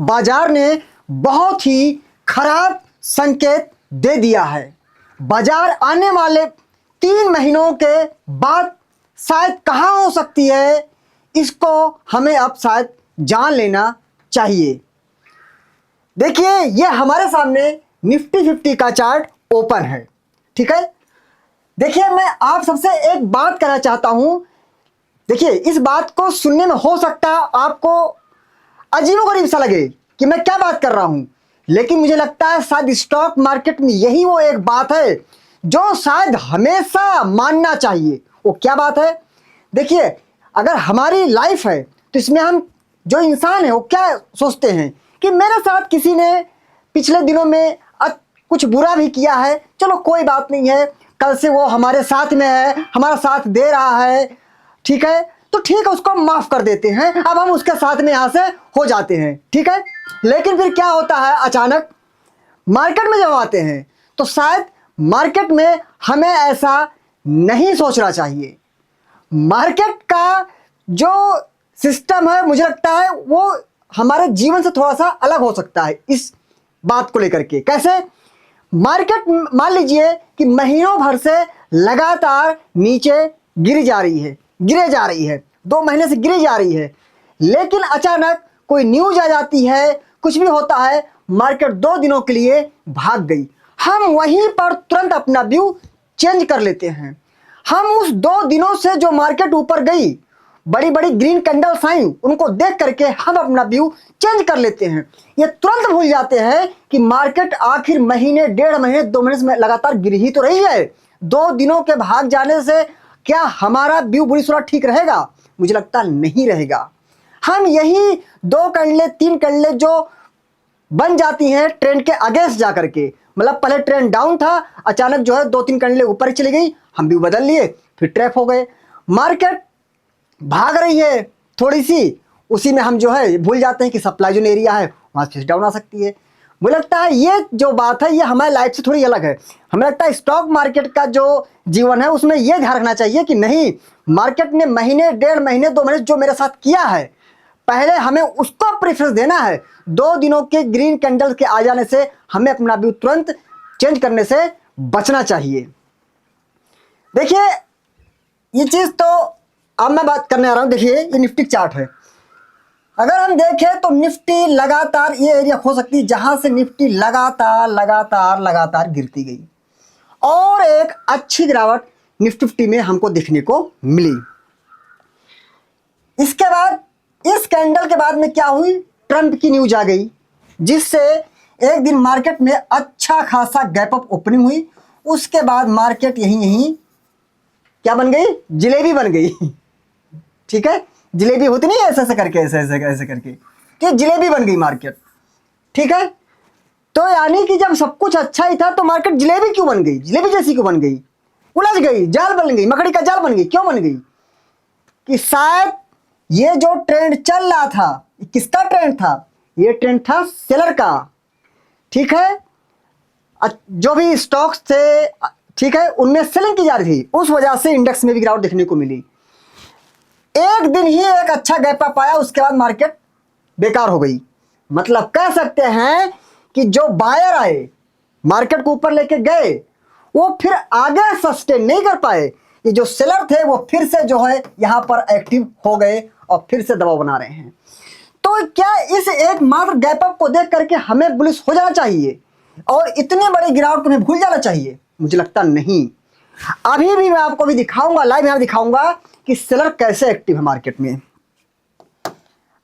बाजार ने बहुत ही खराब संकेत दे दिया है। बाजार आने वाले 3 महीनों के बाद शायद कहाँ हो सकती है, इसको हमें अब शायद जान लेना चाहिए। देखिए, ये हमारे सामने निफ्टी 50 का चार्ट ओपन है, ठीक है। देखिए, मैं आप सबसे एक बात कहना चाहता हूं। देखिए, इस बात को सुनने में हो सकता है आपको अजीबोगरीब सा लगे कि मैं क्या बात कर रहा हूं, लेकिन मुझे लगता है शायद स्टॉक मार्केट में यही वो एक बात है जो शायद हमेशा मानना चाहिए। वो क्या बात है? देखिए, अगर हमारी लाइफ है तो इसमें हम जो इंसान है वो क्या सोचते हैं कि मेरे साथ किसी ने पिछले दिनों में कुछ बुरा भी किया है, चलो कोई बात नहीं है, कल से वो हमारे साथ में है, हमारा साथ दे रहा है, ठीक है, तो ठीक है, उसको माफ कर देते हैं। अब हम उसके साथ में यहां से हो जाते हैं, ठीक है। लेकिन फिर क्या होता है, अचानक मार्केट में जब आते हैं तो शायद मार्केट में हमें ऐसा नहीं सोचना चाहिए। मार्केट का जो सिस्टम है, मुझे लगता है वो हमारे जीवन से थोड़ा सा अलग हो सकता है इस बात को लेकर के। कैसे? मार्केट मान लीजिए कि महीनों भर से लगातार नीचे गिरी जा रही है, 2 महीने से गिरी जा रही है, लेकिन अचानक कोई न्यूज आ जाती है, कुछ भी होता है, मार्केट 2 दिनों के लिए भाग गई। हम वहीं पर तुरंत अपना व्यू चेंज कर लेते हैं। हम उस 2 दिनों से जो मार्केट ऊपर गई, बड़ी बड़ी ग्रीन कैंडल्स आई, उनको देख करके हम अपना व्यू चेंज कर लेते हैं। ये तुरंत भूल जाते हैं कि मार्केट आखिर महीने, 1.5 महीने, 2 महीने से लगातार गिर ही तो रही है। 2 दिनों के भाग जाने से क्या हमारा व्यू बुरी तरह ठीक रहेगा? मुझे लगता नहीं रहेगा। हम यही 2 कैंडले, 3 कैंडले जो बन जाती हैं ट्रेंड के अगेंस्ट जा करके, मतलब पहले ट्रेंड डाउन था, अचानक जो है 2-3 कैंडले ऊपर ही चली गई, हम भी बदल लिए, फिर ट्रैप हो गए। मार्केट भाग रही है थोड़ी सी, उसी में हम जो है भूल जाते हैं कि सप्लाई जोन एरिया है, वहां से डाउन आ सकती है। मुझे लगता है ये जो बात है ये हमारे लाइफ से थोड़ी अलग है। हमें लगता है स्टॉक मार्केट का जो जीवन है उसमें यह ध्यान रखना चाहिए कि नहीं, मार्केट ने महीने, 1.5 महीने, 2 महीने जो मेरे साथ किया है, पहले हमें उसको प्रेफरेंस देना है। 2 दिनों के ग्रीन कैंडल के आ जाने से हमें अपना व्यू तुरंत चेंज करने से बचना चाहिए। देखिए, ये चीज तो अब मैं बात करने आ रहा हूं। देखिए, ये निफ्टी चार्ट है। अगर हम देखें तो निफ्टी लगातार ये एरिया हो सकती है जहां से निफ्टी लगातार गिरती गई और एक अच्छी गिरावट निफ्टी 50 में हमको देखने को मिली। इसके बाद इस कैंडल के बाद में क्या हुई, ट्रंप की न्यूज आ गई, जिससे एक दिन मार्केट में अच्छा खासा गैप अप ओपनिंग हुई। उसके बाद मार्केट यहीं क्या बन गई, जलेबी बन गई। ठीक है, जलेबी होती नहीं, ऐसे करके, ऐसे करके, तो जलेबी बन गई मार्केट। ठीक है, तो यानी कि जब सब कुछ अच्छा ही था तो मार्केट जलेबी क्यों बन गई, जलेबी जैसी क्यों बन गई, उलझ गई, जाल बन गई, मकड़ी का जाल बन गई। क्यों बन गई? कि शायद ये जो ट्रेंड चल रहा था, किसका ट्रेंड था? ये ट्रेंड था सेलर का। ठीक है, जो भी स्टॉक्स थे, ठीक है, उनमें सेलिंग की जा रही थी, उस वजह से इंडेक्स में भी गिरावट देखने को मिली। एक दिन ही एक अच्छा गैप अप आया, उसके बाद मार्केट बेकार हो गई। मतलब कह सकते हैं कि जो बायर आए, मार्केट को ऊपर लेके गए, वो फिर आगे सस्टेन नहीं कर पाए। ये जो सेलर थे वो फिर से जो है यहां पर एक्टिव हो गए और फिर से दबाव बना रहे हैं। तो क्या इस एक मात्र गैप अप को देख करके हमें बुलिश हो जाना चाहिए और इतने बड़ी गिरावट को हमें भूल जाना चाहिए? मुझे लगता नहीं। अभी भी मैं आपको भी दिखाऊंगा, लाइव में दिखाऊंगा कि सेलर कैसे एक्टिव है मार्केट में।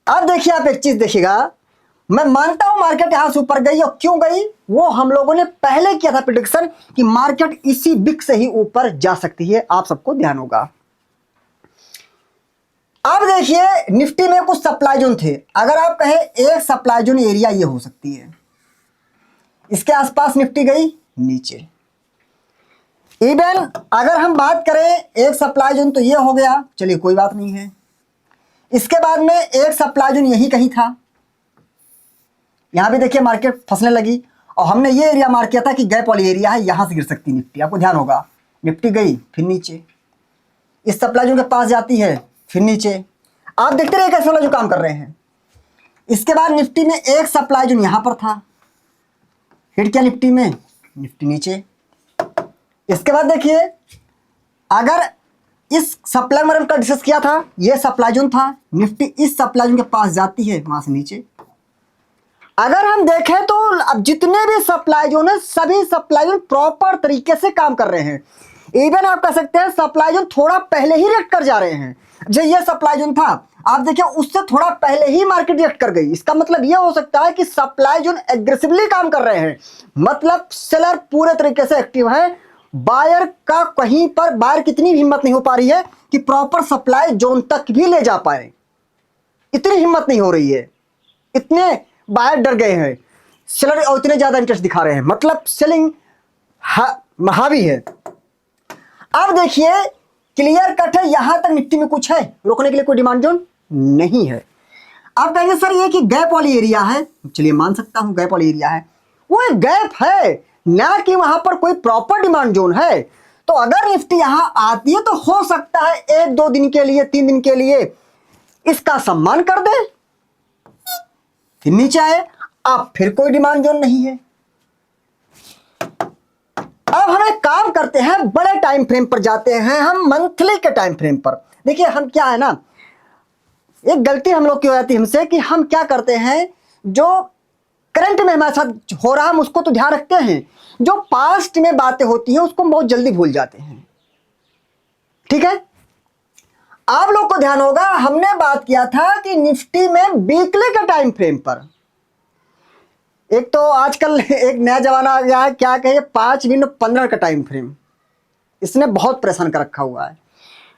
अब देखिए, आप एक चीज देखिएगा, मैं मानता हूं मार्केट यहां से ऊपर गई, और क्यों गई वो हम लोगों ने पहले किया था प्रेडिक्शन कि मार्केट इसी बिक से ही ऊपर जा सकती है, आप सबको ध्यान होगा। अब देखिए, निफ्टी में कुछ सप्लाई जोन थे। अगर आप कहें एक सप्लाई जोन एरिया ये हो सकती है, इसके आसपास निफ्टी गई नीचे। इवन अगर हम बात करें एक सप्लाई जोन तो ये हो गया, चलिए कोई बात नहीं है। इसके बाद में एक सप्लाई जोन यही कहीं था, यहां भी देखिए मार्केट फंसने लगी, और हमने ये एरिया मार्क किया था कि गैप वाली एरिया है, यहां से गिर सकती निफ्टी, आपको ध्यान होगा। निफ्टी गई फिर नीचे, इस सप्लाई जोन के पास जाती है फिर नीचे। आप देखते रहिए कैसे वाला जो काम कर रहे हैं। इसके बाद निफ्टी में एक सप्लाई जोन यहां पर था, हिट किया निफ्टी में, निफ्टी नीचे। इसके बाद देखिए, अगर इस सप्लाई में का डिस्कस किया था, ये सप्लाई जोन था, निफ्टी इस सप्लाई जोन के पास जाती है, वहां से नीचे। अगर हम देखें तो अब जितने भी सप्लाई जोन है, सभी सप्लाई जोन प्रॉपर तरीके से काम कर रहे हैं। इवन आप कह सकते हैं सप्लाई जोन थोड़ा पहले ही रिएक्ट कर जा रहे हैं। जो ये सप्लाई जोन था, आप देखिए उससे थोड़ा पहले ही मार्केट रिएक्ट कर गई। इसका मतलब ये हो सकता है कि सप्लाई जोन एग्रेसिवली काम कर रहे हैं, मतलब सेलर पूरे तरीके से एक्टिव है। बायर का कहीं पर, बायर कितनी हिम्मत नहीं हो पा रही है कि प्रॉपर सप्लाई जोन तक भी ले जा पाए, इतनी हिम्मत नहीं हो रही है। इतने बायर डर गए हैं, सेलर और इतने ज्यादा इंटरेस्ट दिखा रहे हैं, मतलब सेलिंग हावी है। अब देखिए क्लियर कट है, यहां तक निफ्टी में कुछ है रोकने के लिए, कोई डिमांड जोन नहीं है। अब कहेंगे सर ये कि गैप वाली एरिया है, चलिए मान सकता हूं गैप वाली एरिया है, वो एक गैप है ना कि वहां पर कोई प्रॉपर डिमांड जोन है। तो अगर निफ्टी यहां आती है तो हो सकता है 1-2 दिन के लिए, 3 दिन के लिए इसका सम्मान कर दे, फिर नीचे आए, अब फिर कोई डिमांड जोन नहीं है। अब हम एक काम करते हैं, बड़े टाइम फ्रेम पर जाते हैं, हम मंथली के टाइम फ्रेम पर। देखिए हम क्या है ना, एक गलती हम लोग की हो जाती है हमसे कि हम क्या करते हैं, जो करंट में हमारे साथ हो रहा है हम उसको तो ध्यान रखते हैं, जो पास्ट में बातें होती हैं उसको हम बहुत जल्दी भूल जाते हैं। ठीक है, आप लोग को ध्यान होगा हमने बात किया था कि निफ्टी में वीकली के टाइम फ्रेम पर, एक तो आजकल एक नया जमाना आ गया है, क्या कहे 5 मिनट 15 का टाइम फ्रेम, इसने बहुत परेशान कर रखा हुआ है।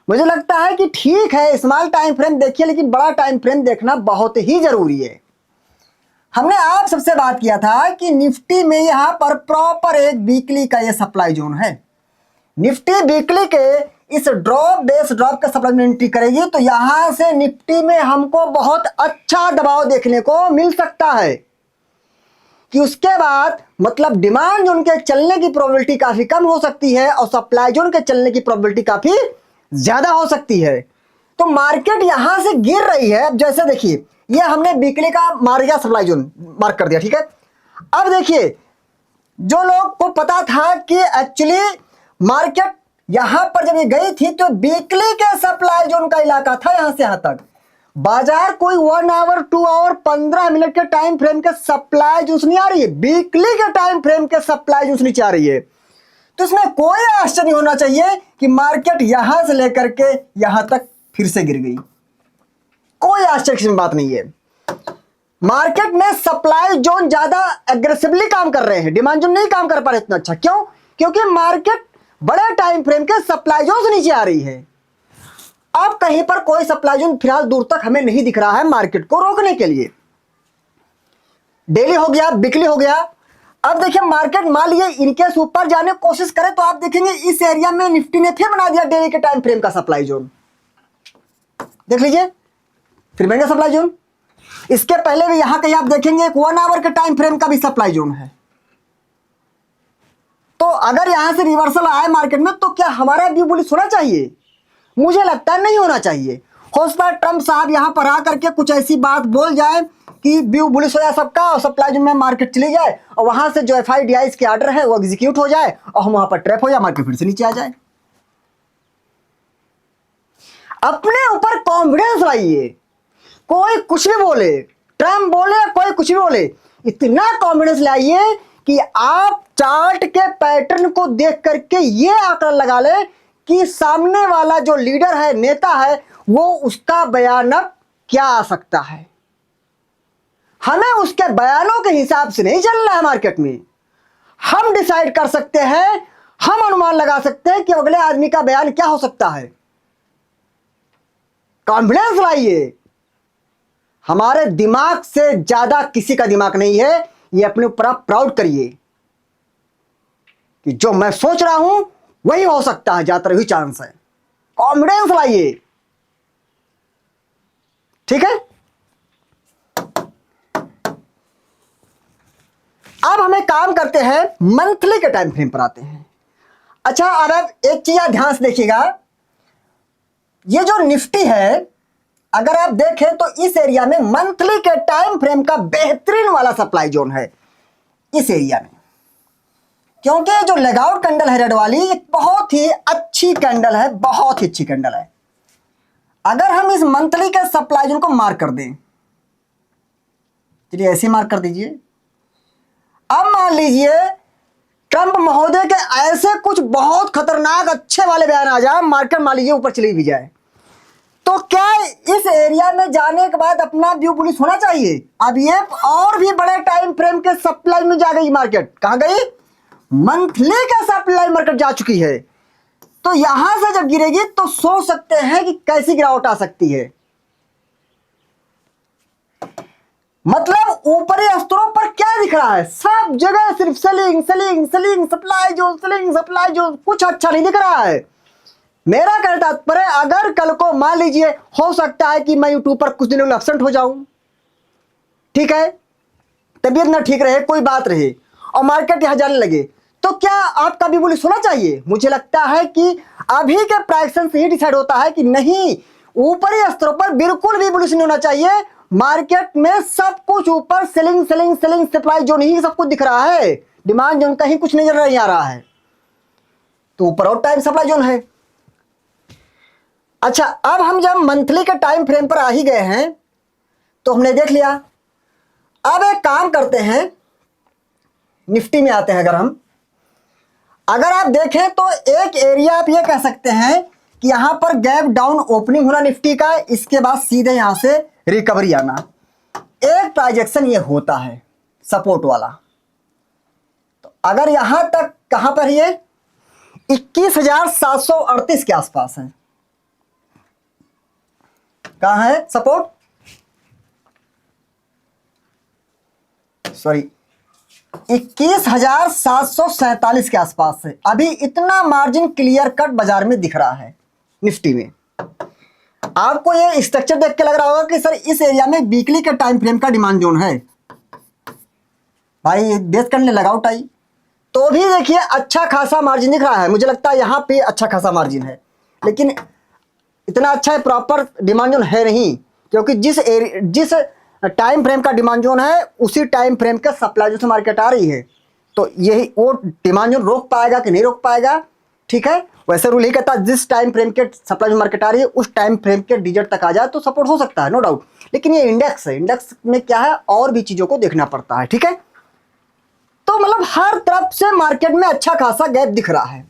मुझे लगता है कि ठीक है स्मॉल टाइम फ्रेम देखिए, लेकिन बड़ा टाइम फ्रेम देखना बहुत ही जरूरी है। हमने आप सबसे बात किया था कि निफ्टी में यहां पर प्रॉपर एक वीकली का ये सप्लाई जोन है। निफ्टी वीकली के इस ड्रॉप बेस ड्रॉप का सप्लाई जोन एंट्री करेगी तो यहां से निफ्टी में हमको बहुत अच्छा दबाव देखने को मिल सकता है कि उसके बाद मतलब डिमांड जोन के चलने की प्रोबेबिलिटी काफी कम हो सकती है और सप्लाई जोन के चलने की प्रोबेबिलिटी काफी ज्यादा हो सकती है। तो मार्केट यहां से गिर रही है। अब जैसे देखिए ये हमने वीकली का मार दिया, सप्लाई जोन मार्क कर दिया, ठीक है। अब देखिए जो लोग को पता था कि एक्चुअली मार्केट यहां पर जब ये गई थी तो वीकली के सप्लाई जोन का इलाका था, यहां से यहां तक बाजार कोई 1 आवर 2 आवर 15 मिनट के टाइम फ्रेम के सप्लाई जोन नहीं आ रही है, वीकली के टाइम फ्रेम के सप्लाई जोन नीचे आ रही है। तो इसमें कोई आश्चर्य नहीं होना चाहिए कि मार्केट यहां से लेकर के यहां तक फिर से गिर गई, कोई आश्चर्य की बात नहीं है। मार्केट में सप्लाई जोन ज्यादा एग्रेसिवली काम कर रहे हैं, डिमांड जोन नहीं काम कर पा रहे इतना अच्छा। क्यों? क्योंकि मार्केट बड़े टाइम फ्रेम के सप्लाई जोन से नीचे आ रही है। अब कहीं पर कोई सप्लाई जोन फिलहाल दूर तक हमें नहीं दिख रहा है मार्केट को रोकने के लिए। डेली हो गया, वीकली हो गया। अब देखिए मार्केट मान लीजिए इनकेस ऊपर जाने की कोशिश करे तो आप देखेंगे इस एरिया में निफ्टी ने फिर बना दिया डेली के टाइम फ्रेम का सप्लाई जोन, देख लीजिए फिर बन गया सप्लाई जोन। इसके पहले भी यहां कहीं आप देखेंगे एक 1 आवर के टाइम फ्रेम का भी सप्लाई जोन है। तो अगर यहां से रिवर्सल आए मार्केट में तो क्या हमारा व्यू बुलिश होना चाहिए? मुझे लगता है नहीं होना चाहिए। हो सकता है ट्रंप साहब यहां पर आकर के कुछ ऐसी बात बोल जाए कि व्यू बुलिश हो जाए सबका और सप्लाई जोन में मार्केट चली जाए और वहां से जो FIDIs के ऑर्डर है वो एग्जीक्यूट हो जाए और हम वहां पर ट्रैप हो जाए, मार्केट फिर से नीचे आ जाए। अपने ऊपर कॉन्फिडेंस लाइए। कोई कुछ भी बोले, ट्रम्प बोले, कोई कुछ भी बोले, इतना कॉन्फिडेंस लाइए कि आप चार्ट के पैटर्न को देख करके ये आंकड़ा लगा ले कि सामने वाला जो लीडर है, नेता है, वो उसका बयान अब क्या आ सकता है। हमें उसके बयानों के हिसाब से नहीं चलना है मार्केट में। हम डिसाइड कर सकते हैं, हम अनुमान लगा सकते हैं कि अगले आदमी का बयान क्या हो सकता है। कॉन्फिडेंस लाइए। हमारे दिमाग से ज्यादा किसी का दिमाग नहीं है, ये अपने ऊपर आप प्राउड करिए कि जो मैं सोच रहा हूं वही हो सकता है, ज्यादातर ही चांस है। कॉन्फिडेंस लाइए, ठीक है। अब हमें काम करते हैं मंथली के टाइम फ्रेम पर आते हैं। अच्छा अब एक चीज ध्यान से देखिएगा, ये जो निफ्टी है अगर आप देखें तो इस एरिया में मंथली के टाइम फ्रेम का बेहतरीन वाला सप्लाई जोन है इस एरिया में, क्योंकि जो लेगआउट कैंडल है रेड वाली, ये बहुत ही अच्छी कैंडल है, बहुत ही अच्छी कैंडल है। अगर हम इस मंथली के सप्लाई जोन को मार्क कर दें, चलिए ऐसे मार्क कर दीजिए। अब मान लीजिए ट्रंप महोदय के ऐसे कुछ बहुत खतरनाक अच्छे वाले बयान आ जाए, मार्केट मान लीजिए ऊपर चली भी जाए, तो क्या इस एरिया में जाने के बाद अपना व्यू बुलिश होना चाहिए? अब ये और भी बड़े टाइम फ्रेम के सप्लाई में जा गई मार्केट। कहां गई? मंथली का सप्लाई मार्केट जा चुकी है। तो यहां से जब गिरेगी तो सोच सकते हैं कि कैसी गिरावट आ सकती है। मतलब ऊपरी स्तरों पर क्या दिख रहा है? सब जगह सिर्फ सेलिंग सेलिंग सेलिंग, सप्लाई जो सेलिंग सप्लाई जो, कुछ अच्छा नहीं दिख रहा है। मेरा कहना तात्पर्य, अगर कल को मान लीजिए हो सकता है कि मैं यूट्यूब पर कुछ दिनों एब्सेंट हो जाऊं, ठीक है, तबीयत ना ठीक रहे, कोई बात रहे, और मार्केट यहां जाने लगे, तो क्या आपका भी बुलिश होना चाहिए? मुझे लगता है कि अभी के प्राइसेशन से ही डिसाइड होता है कि नहीं, ऊपरी स्तरों पर बिल्कुल भी बुलिश नहीं होना चाहिए। मार्केट में सब कुछ ऊपर selling selling selling, supply zone ही सब कुछ दिख रहा है, डिमांड जोन कहीं कुछ नजर नहीं आ रहा है। तो ऊपर और टाइम सप्लाई जोन है। अच्छा, अब हम जब मंथली के टाइम फ्रेम पर आ ही गए हैं तो हमने देख लिया। अब एक काम करते हैं, निफ्टी में आते हैं। अगर आप देखें तो एक एरिया आप ये कह सकते हैं कि यहां पर गैप डाउन ओपनिंग होना निफ्टी का, इसके बाद सीधे यहां से रिकवरी आना। एक ट्रांजैक्शन ये होता है सपोर्ट वाला। तो अगर यहां तक, कहां पर ये 21,738 के आसपास है, कहां है सपोर्ट? सॉरी, 21,747 के आसपास है। अभी इतना मार्जिन क्लियर कट बाजार में दिख रहा है निफ्टी में। आपको ये स्ट्रक्चर देख के लग रहा होगा कि सर इस एरिया में वीकली के टाइम फ्रेम का डिमांड जोन है। भाई बेस करने लगाउट आई तो भी देखिए अच्छा खासा मार्जिन दिख रहा है। मुझे लगता है यहां पे अच्छा खासा मार्जिन है, लेकिन इतना अच्छा है प्रॉपर डिमांड जोन है नहीं, क्योंकि जिस टाइम फ्रेम का डिमांड जोन है उसी टाइम फ्रेम का सप्लाई जोन से मार्केट आ रही है। तो यही वो डिमांड जोन रोक पाएगा कि नहीं रोक पाएगा, ठीक है। वैसे रूल ही कहता है जिस टाइम फ्रेम के सप्लाई जोन मार्केट आ रही है उस टाइम फ्रेम के डिजिट तक आ जाए तो सपोर्ट हो सकता है, नो डाउट। लेकिन ये इंडेक्स है, इंडेक्स में क्या है और भी चीजों को देखना पड़ता है, ठीक है। तो मतलब हर तरफ से मार्केट में अच्छा खासा गैप दिख रहा है।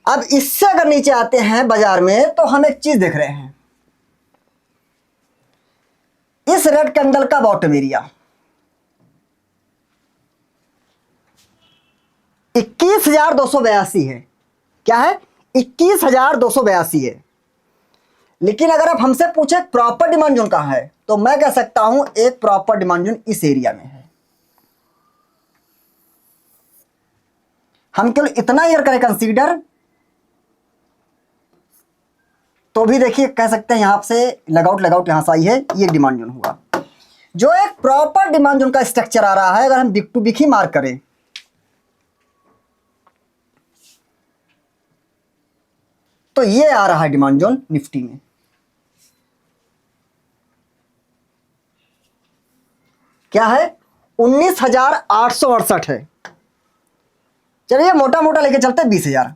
अब इससे अगर नीचे आते हैं बाजार में तो हम एक चीज देख रहे हैं, इस रेड कैंडल का बॉटम एरिया 21,282 है। क्या है? 21,282 है। लेकिन अगर आप हमसे पूछे प्रॉपर डिमांड जोन कहां है, तो मैं कह सकता हूं एक प्रॉपर डिमांड जोन इस एरिया में है। हम केवल इतना ही करें कंसीडर, तो भी देखिए कह सकते हैं यहां से लगाउट यहां से आई है, ये डिमांड जोन हुआ। जो एक प्रॉपर डिमांड जोन का स्ट्रक्चर आ रहा है, अगर हम बिग टू बिग ही मार्क करें तो ये आ रहा है डिमांड जोन निफ्टी में। क्या है? 19,868 है। चलिए मोटा मोटा लेके चलते 20,000।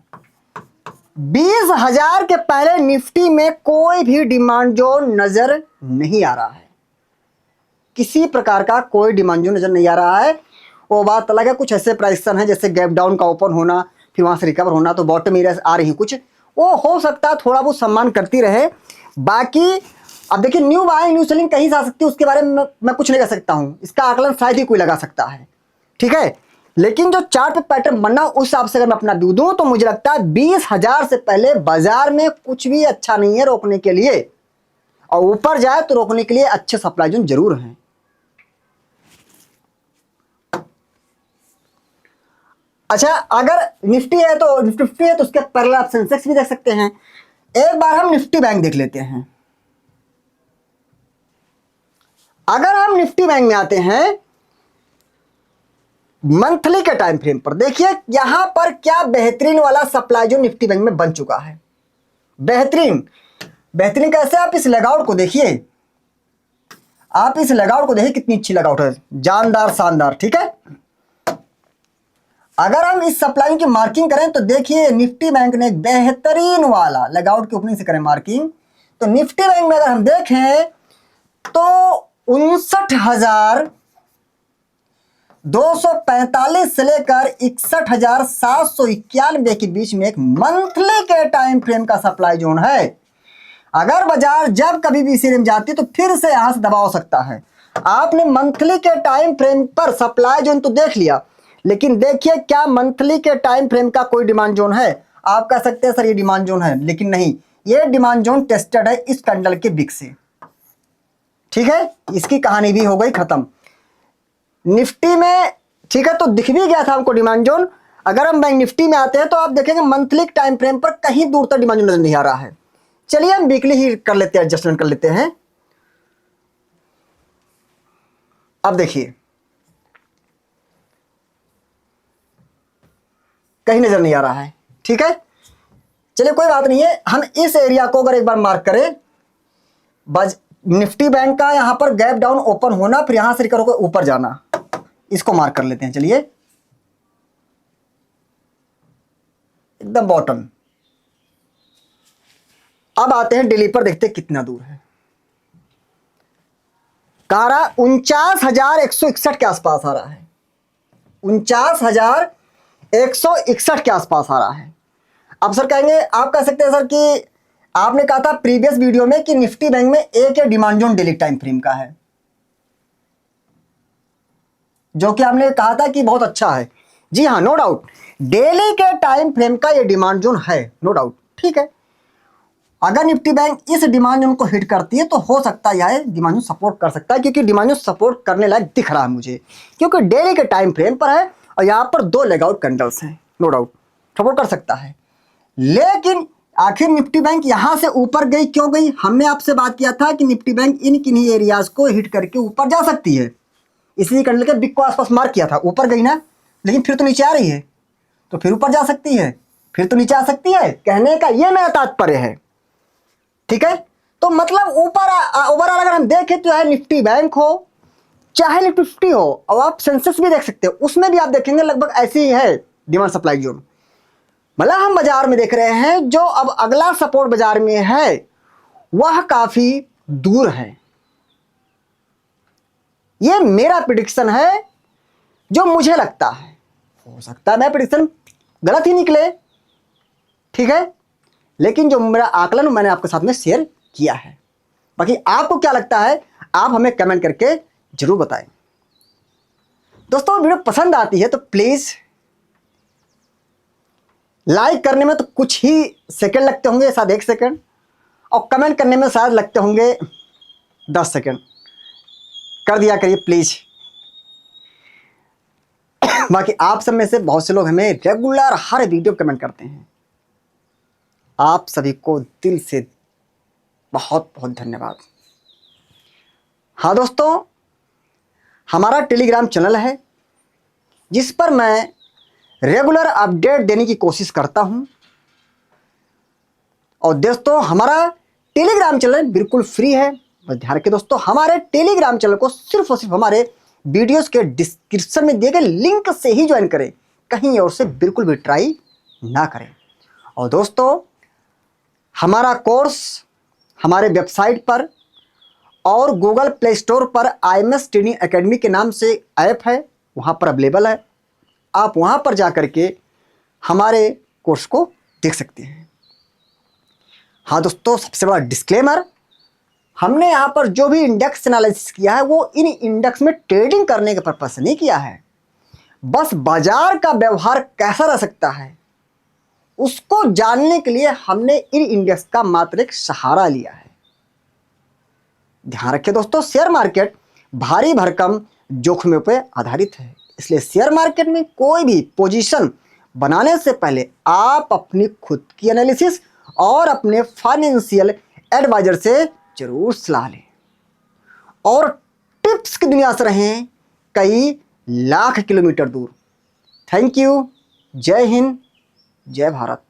20,000 के पहले निफ्टी में कोई भी डिमांड जोन नजर नहीं आ रहा है, किसी प्रकार का कोई डिमांड जोन नजर नहीं आ रहा है। वो बात अलग है, कुछ ऐसे प्राइसन है जैसे गैप डाउन का ओपन होना, फिर वहां से रिकवर होना, तो बॉटम एरिया आ रही कुछ, वो हो सकता है थोड़ा बहुत सम्मान करती रहे। बाकी अब देखिए न्यू बाइंग न्यू सेलिंग कहीं से आ सकती है, उसके बारे में मैं कुछ नहीं कह सकता हूं, इसका आकलन शायद ही कोई लगा सकता है, ठीक है। लेकिन जो चार्ट पे पैटर्न बनना उस हिसाब से अगर मैं अपना व्यू दूं तो मुझे लगता है 20,000 से पहले बाजार में कुछ भी अच्छा नहीं है रोकने के लिए, और ऊपर जाए तो रोकने के लिए अच्छे सप्लाई जोन जरूर हैं। अच्छा, अगर निफ्टी है तो उसके पैरेलल आप सेंसेक्स भी देख सकते हैं। एक बार हम निफ्टी बैंक देख लेते हैं। अगर हम निफ्टी बैंक में आते हैं मंथली के टाइम फ्रेम पर, देखिए यहां पर क्या बेहतरीन वाला सप्लाई जो निफ्टी बैंक में बन चुका है, बेहतरीन। बेहतरीन कैसे, आप इस लगाउट को देखिए, आप इस लगाउट को देखिए, कितनी अच्छी लगाउट है, जानदार शानदार। ठीक है, अगर हम इस सप्लाई की मार्किंग करें तो देखिए निफ्टी बैंक ने एक बेहतरीन वाला लगाउट की ओपनिंग से करें मार्किंग, तो निफ्टी बैंक में अगर हम देखें तो 59,245 से लेकर 61,791 के बीच में एक मंथली के टाइम फ्रेम का सप्लाई जोन है। अगर बाजार जब कभी भी इसी रेंज जाती है तो फिर से यहां से दबाव हो सकता है। आपने मंथली के टाइम फ्रेम पर सप्लाई जोन तो देख लिया, लेकिन देखिए क्या मंथली के टाइम फ्रेम का कोई डिमांड जोन है? आप कह सकते हैं सर ये डिमांड जोन है, लेकिन नहीं, ये डिमांड जोन टेस्टेड है इस कैंडल के बिग से। ठीक है, इसकी कहानी भी हो गई खत्म। निफ्टी में ठीक है, तो दिख भी गया था हमको डिमांड जोन। अगर हम बैंक निफ्टी में आते हैं तो आप देखेंगे मंथली टाइम फ्रेम पर कहीं दूर तक डिमांड जोन नजर नहीं आ रहा है। चलिए हम वीकली ही कर लेते हैं, एडजस्टमेंट कर लेते हैं। अब देखिए कहीं नजर नहीं आ रहा है। ठीक है, चलिए कोई बात नहीं है, हम इस एरिया को अगर एक बार मार्क करें, निफ्टी बैंक का यहां पर गैप डाउन ओपन होना, फिर यहां से रिकवर होकर ऊपर जाना, इसको मार्क कर लेते हैं। चलिए एकदम बॉटम। अब आते हैं डेली पर, देखते हैं कितना दूर है। कह रहा 49,161 के आसपास आ रहा है, 49,161 के आसपास आ रहा है। अब सर कहेंगे, आप कह सकते हैं सर कि आपने कहा था प्रीवियस वीडियो में कि निफ्टी बैंक में एक demand zone daily time frame का है, जो कि हमने कहा था कि बहुत अच्छा है। जी हाँ, नो डाउट, डेली के टाइम फ्रेम का ये डिमांड जोन है, नो डाउट। ठीक है, अगर निफ्टी बैंक इस डिमांड जोन को हिट करती है तो हो सकता है यह डिमांड जोन सपोर्ट कर सकता है, क्योंकि डिमांड जोन सपोर्ट करने लायक दिख रहा है मुझे, क्योंकि डेली के टाइम फ्रेम पर है और यहां पर 2 लेगआउट कैंडल्स हैं, नो डाउट सपोर्ट कर सकता है। लेकिन आखिर निफ्टी बैंक यहां से ऊपर गई क्यों गई? हमने आपसे बात किया था कि निफ्टी बैंक इन किन्हीं एरियाज को हिट करके ऊपर जा सकती है, इसलिए कैंडल के बिग को आसपास मार्क किया था। ऊपर गई ना, लेकिन फिर तो नीचे आ रही है, तो फिर ऊपर जा सकती है, फिर तो नीचे आ सकती है, कहने का यह मेरा तात्पर्य है। ठीक है, तो मतलब ऊपर ओवरऑल अगर हम देखें तो चाहे निफ्टी बैंक हो चाहे निफ्टी हो, और आप सेंसेक्स भी देख सकते हो, उसमें भी आप देखेंगे लगभग ऐसी ही है डिमांड सप्लाई जोन। मतलब हम बाजार में देख रहे हैं जो अब अगला सपोर्ट बाजार में है वह काफी दूर है। यह मेरा प्रिडिक्शन है, जो मुझे लगता है, हो सकता है मैं प्रिडिक्शन गलत ही निकले। ठीक है, लेकिन जो मेरा आकलन मैंने आपके साथ में शेयर किया है। बाकी आपको क्या लगता है आप हमें कमेंट करके जरूर बताएं। दोस्तों वीडियो पसंद आती है तो प्लीज लाइक करने में तो कुछ ही सेकंड लगते होंगे, शायद 1 सेकंड, और कमेंट करने में शायद लगते होंगे 10 सेकंड। कर दिया करिए प्लीज। बाकी आप सब में से बहुत से लोग हमें रेगुलर हर वीडियो कमेंट करते हैं, आप सभी को दिल से बहुत बहुत धन्यवाद। हाँ दोस्तों, हमारा टेलीग्राम चैनल है जिस पर मैं रेगुलर अपडेट देने की कोशिश करता हूं, और दोस्तों हमारा टेलीग्राम चैनल बिल्कुल फ्री है। बस ध्यान रखिए दोस्तों, हमारे टेलीग्राम चैनल को सिर्फ और सिर्फ हमारे वीडियोस के डिस्क्रिप्शन में दिए गए लिंक से ही ज्वाइन करें, कहीं और से बिल्कुल भी ट्राई ना करें। और दोस्तों हमारा कोर्स हमारे वेबसाइट पर और गूगल प्ले स्टोर पर IMS ट्रेनिंग एकेडमी के नाम से ऐप है, वहाँ पर अवेलेबल है। आप वहाँ पर जा कर के हमारे कोर्स को देख सकते हैं। हाँ दोस्तों, सबसे बड़ा डिस्क्लेमर, हमने यहाँ पर जो भी इंडेक्स एनालिसिस किया है वो इन इंडेक्स में ट्रेडिंग करने के पर्पज से नहीं किया है, बस बाजार का व्यवहार कैसा रह सकता है उसको जानने के लिए हमने इन इंडेक्स का मात्र एक सहारा लिया है। ध्यान रखिए दोस्तों, शेयर मार्केट भारी भरकम जोखिमों पर आधारित है, इसलिए शेयर मार्केट में कोई भी पोजीशन बनाने से पहले आप अपनी खुद की एनालिसिस और अपने फाइनेंशियल एडवाइजर से जरूर सलाह लें, और टिप्स की दुनिया से रहें कई लाख किलोमीटर दूर। थैंक यू, जय हिंद, जय भारत।